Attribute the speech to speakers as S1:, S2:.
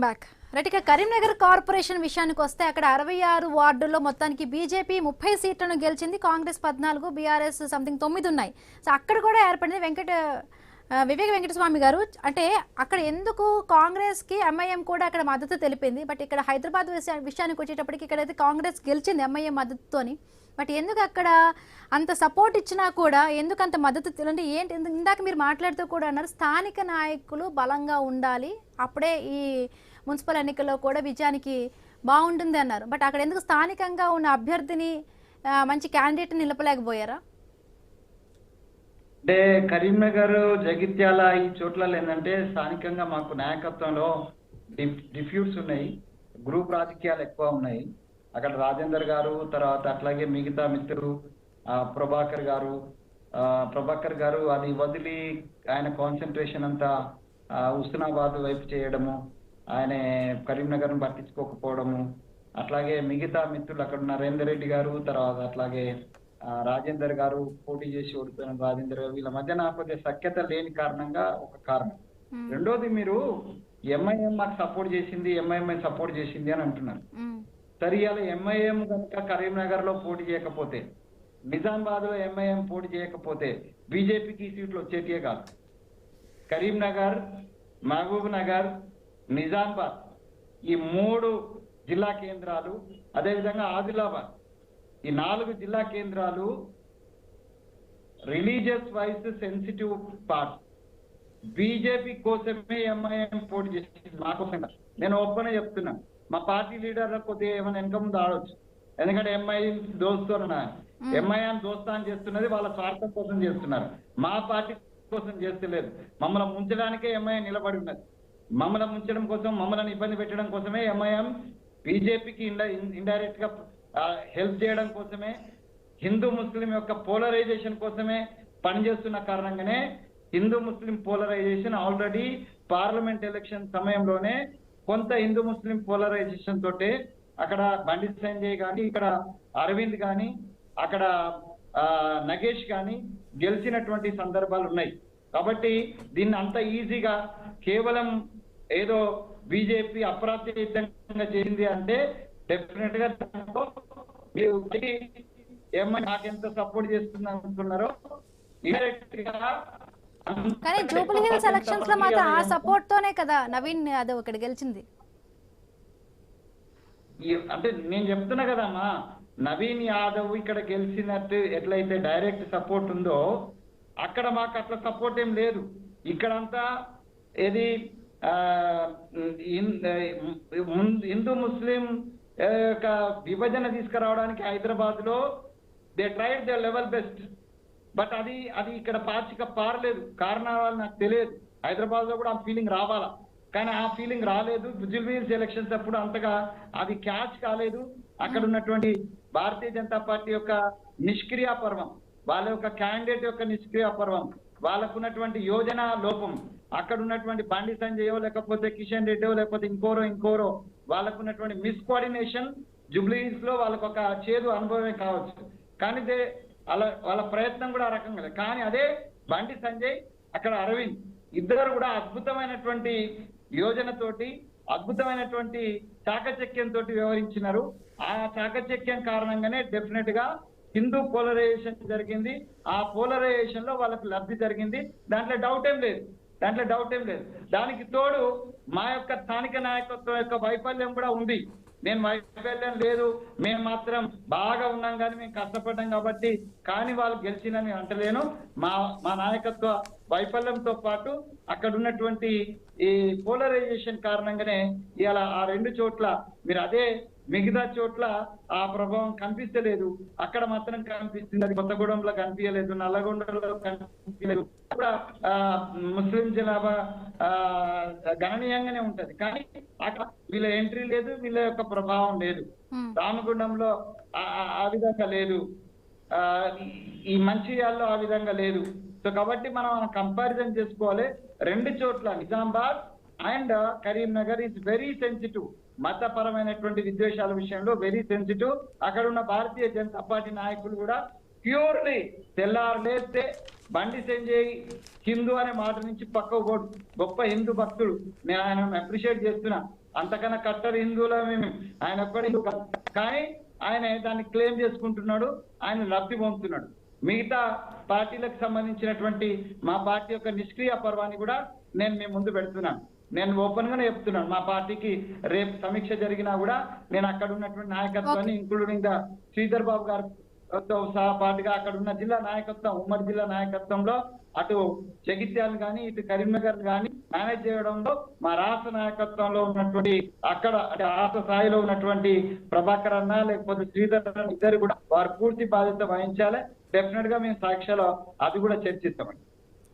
S1: Back రైట్గా Karimnagar corporation విషయానికి వస్తే అక్కడ 66 వార్డుల్లో మొత్తానికి బీజేపీ 30 సీట్లను గెలిచింది. కాంగ్రెస్ 14, బీఆర్ఎస్ సంథింగ్ 9 ఉన్నాయి. సో అక్కడ కూడా ఏర్పడింది. వివేక వెంకటస్వామి గారు, అంటే అక్కడ ఎందుకు కాంగ్రెస్కి ఎంఐఎం కూడా అక్కడ మద్దతు తెలిపింది. బట్ ఇక్కడ హైదరాబాద్ విషయానికి వచ్చేటప్పటికి ఇక్కడైతే కాంగ్రెస్ గెలిచింది ఎంఐఎం మద్దతుతోని. బట్ ఎందుకు అక్కడ అంత సపోర్ట్ ఇచ్చినా కూడా ఎందుకు అంత మద్దతు అంటే ఏంటి? ఇందాక మీరు మాట్లాడుతూ కూడా అన్నారు స్థానిక నాయకులు బలంగా ఉండాలి, అప్పుడే ఈ మున్సిపల్ ఎన్నికల్లో కూడా విజయానికి బాగుంటుంది అన్నారు. బట్ అక్కడ ఎందుకు స్థానికంగా ఉన్న అభ్యర్థిని మంచి క్యాండిడేట్ నిలపలేకపోయారా?
S2: అంటే కరీంనగర్, జగిత్యాల ఈ చోట్ల ఏంటంటే స్థానికంగా మాకు నాయకత్వంలో డిఫ్యూట్స్ ఉన్నాయి, గ్రూప్ రాజకీయాలు ఎక్కువ ఉన్నాయి. అక్కడ రాజేందర్ గారు, తర్వాత అట్లాగే మిగతా మిత్రులు ప్రభాకర్ గారు అది వదిలి ఆయన కాన్సన్ట్రేషన్ అంతా హుస్నాబాద్ వైపు చేయడము, ఆయన కరీంనగర్ను పట్టించుకోకపోవడము, అట్లాగే మిగతా మిత్రులు అక్కడ నరేందర్ రెడ్డి గారు, తర్వాత అట్లాగే రాజేందర్ గారు పోటీ చేసి ఓడిపోయిన రాజేందర్ గారు, వీళ్ళ మధ్య నాకు కొద్దిగా సఖ్యత లేని కారణంగా ఒక కారణం. రెండోది, మీరు ఎంఐఎం మాకు సపోర్ట్ చేసింది, ఎంఐఎం సపోర్ట్ చేసింది అని అంటున్నారు. సరే, ఇలా ఎంఐఎం కనుక కరీంనగర్ లో పోటీ చేయకపోతే, నిజామాబాద్ లో ఎంఐఎం పోటీ చేయకపోతే బీజేపీకి సీట్లు వచ్చేటియే కాదు. కరీంనగర్, మహబూబ్ నగర్, నిజామాబాద్ ఈ 3 జిల్లా కేంద్రాలు, అదేవిధంగా ఆదిలాబాద్, ఈ 4 జిల్లా కేంద్రాలు religious wise sensitive part. BJP కోసమే ఎంఐఎం పోటీ చేసింది, మాకోసం. నేను ఓపెన్ చెప్తున్నాను, మా పార్టీ లీడర్లకు కొద్దిగా ఏమైనా వెనక ముందు ఆడవచ్చు. ఎందుకంటే ఎంఐఎం దోస్తాన్ చేస్తున్నది వాళ్ళ స్వార్థం కోసం చేస్తున్నారు, మా పార్టీ కోసం చేస్తలేదు. మమ్మల్ని ముంచడానికే ఎంఐఎం నిలబడి ఉన్నది. మమ్మల్ని ముంచడం కోసం, మమ్మల్ని ఇబ్బంది పెట్టడం కోసమే ఎంఐఎం బీజేపీకి ఇండైరెక్ట్ గా హెల్ప్ చేయడం కోసమే, హిందూ ముస్లిం యొక్క పోలరైజేషన్ కోసమే పనిచేస్తున్న కారణంగానే హిందూ ముస్లిం పోలరైజేషన్ ఆల్రెడీ పార్లమెంట్ ఎలక్షన్ సమయంలోనే కొంత హిందూ ముస్లిం పోలరైజేషన్ తోటే అక్కడ బండి సంజయ్ కానీ, ఇక్కడ అరవింద్ కానీ, అక్కడ నగేష్ కానీ గెలిచినటువంటి సందర్భాలు ఉన్నాయి. కాబట్టి దీన్ని అంత ఈజీగా కేవలం ఏదో బీజేపీ అప్రాప్యతంగా చేసింది అంటే డెఫినెట్ గా ఏమని నాకెంత సపోర్ట్ చేస్తుంది అనుకున్నారో
S1: కానీ జూబ్లీ హిల్స్ ఎలక్షన్స్ లో మాత్రం ఆ సపోర్ట్ తోనే కదా నవీన్ యాదవ్ ఇక్కడ గెలిచింది.
S2: అంటే నేను చెప్తున్నా కదమ్మా, నవీన్ యాదవ్ ఇక్కడ గెలిచినట్టు ఎట్లయితే డైరెక్ట్ సపోర్ట్ ఉందో అక్కడ మాకు అట్లా సపోర్ట్ ఏం లేదు. ఇక్కడంతా ఏది హిందూ ముస్లిం యొక్క విభజన తీసుకురావడానికి హైదరాబాద్ లో they tried the level best. But అది ఇక్కడ పారలేదు. కారణాలు నాకు తెలియదు. హైదరాబాద్ లో కూడా ఆ ఫీలింగ్ రావాలా, కానీ ఆ ఫీలింగ్ రాలేదు. జూబ్లీ హిల్స్ ఎలక్షన్స్ అప్పుడు అంతగా అది క్యాచ్ కాలేదు. అక్కడ ఉన్నటువంటి భారతీయ జనతా పార్టీ యొక్క నిష్క్రియ పర్వం, వాళ్ళ యొక్క క్యాండిడేట్ యొక్క నిష్క్రియ పర్వం, వాళ్ళకున్నటువంటి యోజన లోపం, అక్కడ ఉన్నటువంటి బండి సంజయో లేకపోతే కిషన్ రెడ్డో లేకపోతే ఇంకోరో వాళ్ళకున్నటువంటి మిస్ కోఆర్డినేషన్ జూబ్లీ హిల్స్ లో వాళ్ళకు ఒక చేదు అనుభవమే కావచ్చు. కానీ వాళ్ళ ప్రయత్నం కూడా ఆ రకంగా. కానీ అదే బండి సంజయ్, అక్కడ అరవింద్ ఇద్దరు కూడా అద్భుతమైనటువంటి యోజనతోటి, అద్భుతమైనటువంటి చాకచక్యంతో వ్యవహరించినారు. ఆ చాకచక్యం కారణంగానే డెఫినెట్ గా హిందూ పోలరైజేషన్ జరిగింది. ఆ పోలరైజేషన్ లో వాళ్ళకి లబ్ధి జరిగింది, దాంట్లో డౌట్ ఏం లేదు. దానికి తోడు మా యొక్క స్థానిక నాయకత్వం యొక్క వైఫల్యం కూడా ఉంది. నేను వైఫల్యం లేదు, మేము మాత్రం బాగా ఉన్నాం కానీ మేము కష్టపడ్డాం కాబట్టి, కానీ వాళ్ళు గెలిచినని అంటలేను. మా నాయకత్వ వైఫల్యంతో పాటు అక్కడ ఉన్నటువంటి ఈ పోలరైజేషన్ కారణంగానే ఇవాళ ఆ 2 చోట్ల మీరు అదే మిగతా చోట్ల ఆ ప్రభావం కనిపించలేదు, అక్కడ మాత్రం కనిపిస్తుంది. అది కొత్తగూడెంలో కనిపించలేదు, నల్లగొండలో కనిపించలేదు. కూడా ముస్లిం జనాభా గణనీయంగానే ఉంటది, కానీ అక్కడ వీళ్ళ ఎంట్రీ లేదు, వీళ్ళ యొక్క ప్రభావం లేదు. రామగుండంలో ఆ విధంగా లేదు, ఈ మంచిర్యాలలో ఆ విధంగా లేదు. సో కాబట్టి మనం కంపారిజన్ చేసుకోవాలి. 2 చోట్ల Nizamabad and Karimnagar is very sensitive. మతపరమైనటువంటి విద్వేషాల విషయంలో వెరీ సెన్సిటివ్. అక్కడ ఉన్న భారతీయ జనతా పార్టీ నాయకులు కూడా ప్యూర్లీ తెల్లారు లేస్తే బండి సంజయ్ హిందూ అనే మాట నుంచి పక్కకు పోడు, గొప్ప హిందూ భక్తుడు, నేను ఆయన అప్రిషియేట్ చేస్తున్నా. అంతకన్నా కట్టర్ హిందువుల మేము, ఆయన ఒక్కడి హిందూ కాదు. కానీ ఆయన దాన్ని క్లెయిమ్ చేసుకుంటున్నాడు, ఆయన లబ్ధి పొందుతున్నాడు. మిగతా పార్టీలకు సంబంధించినటువంటి మా పార్టీ యొక్క నిష్క్రియ పర్వాన్ని కూడా నేను మీ ముందు పెడుతున్నాను. నేను ఓపెన్ గానే చెప్తున్నాను, మా పార్టీకి రేపు సమీక్ష జరిగినా కూడా నేను అక్కడ ఉన్నటువంటి నాయకత్వాన్ని ఇంక్లూడింగ్ ద శ్రీధర్ బాబు గారితో సహా పాటుగా అక్కడ ఉన్న జిల్లా నాయకత్వం, ఉమ్మడి జిల్లా నాయకత్వంలో అటు జగిత్యాలను కానీ ఇటు కరీంనగర్ కానీ మేనేజ్ చేయడంలో మా రాష్ట్ర నాయకత్వంలో ఉన్నటువంటి అక్కడ అంటే రాష్ట్ర స్థాయిలో ఉన్నటువంటి ప్రభాకర్ అన్న లేకపోతే శ్రీధర్ అన్న ఇద్దరు కూడా వారు పూర్తి బాధ్యత వహించాలి. డెఫినెట్ గా మేము సాక్ష్యాలు అది కూడా చర్చిస్తామండి.